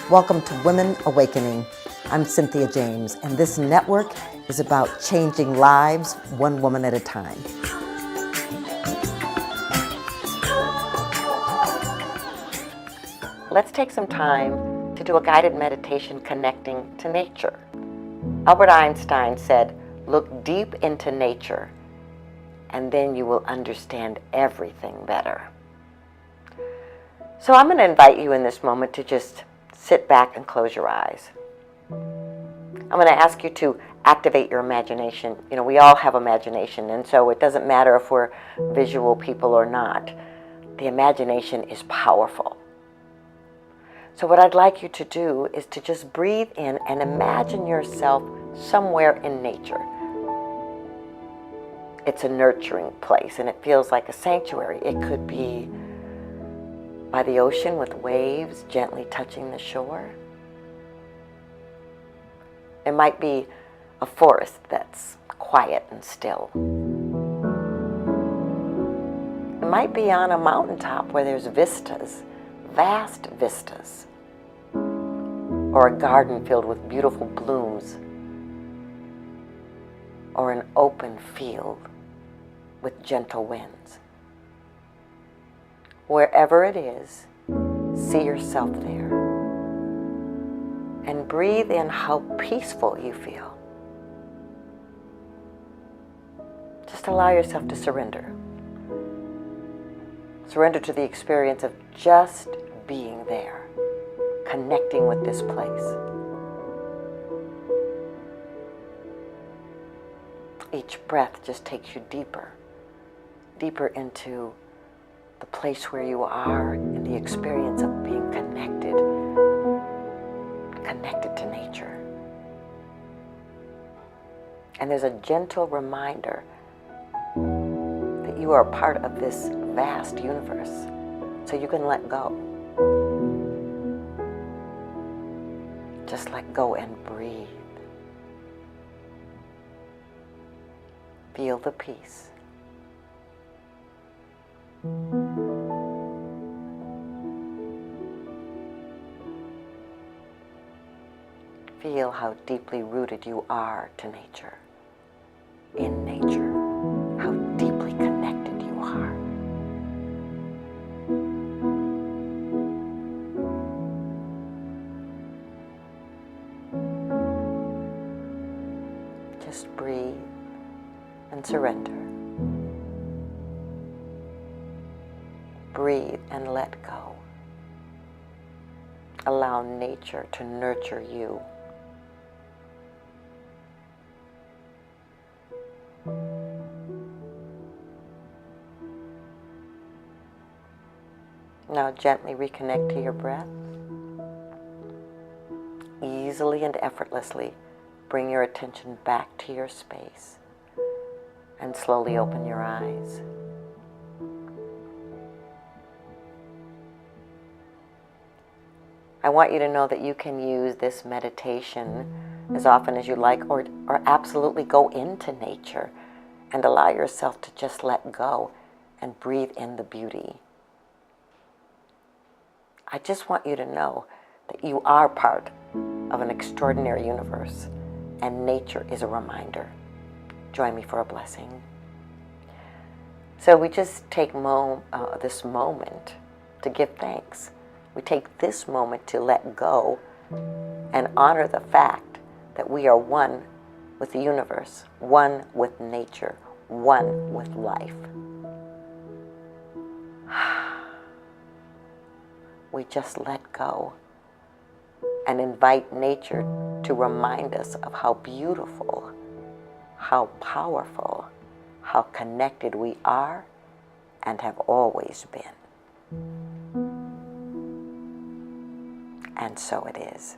Welcome to Women Awakening. I'm Cynthia James, and this network is about changing lives one woman at a time. Let's take some time to do a guided meditation connecting to nature. Albert Einstein said, "Look deep into nature, and then you will understand everything better." So I'm going to invite you in this moment to just sit back and close your eyes. I'm going to ask you to activate your imagination. You know, we all have imagination, and so it doesn't matter if we're visual people or not. The imagination is powerful. So what I'd like you to do is to just breathe in and imagine yourself somewhere in nature. It's a nurturing place, and it feels like a sanctuary. It could be by the ocean with waves gently touching the shore. It might be a forest that's quiet and still. It might be on a mountaintop where there's vistas, vast vistas, or a garden filled with beautiful blooms, or an open field with gentle winds. Wherever it is, see yourself there and breathe in how peaceful you feel. Just allow yourself to surrender. Surrender to the experience of just being there, connecting with this place. Each breath just takes you deeper, deeper into the place where you are in the experience of being connected to nature. And there's a gentle reminder that you are a part of this vast universe, so you can let go. Just let go and breathe. Feel the peace. Feel how deeply rooted you are to nature, in nature, how deeply connected you are. Just breathe and surrender. Breathe and let go. Allow nature to nurture you. Now gently reconnect to your breath. Easily and effortlessly bring your attention back to your space and slowly open your eyes. I want you to know that you can use this meditation as often as you like, or absolutely go into nature and allow yourself to just let go and breathe in the beauty. I just want you to know that you are part of an extraordinary universe, and nature is a reminder. Join me for a blessing. So we just take this moment to give thanks. We take this moment to let go and honor the fact that we are one with the universe, one with nature, one with life. We just let go and invite nature to remind us of how beautiful, how powerful, how connected we are and have always been. And so it is.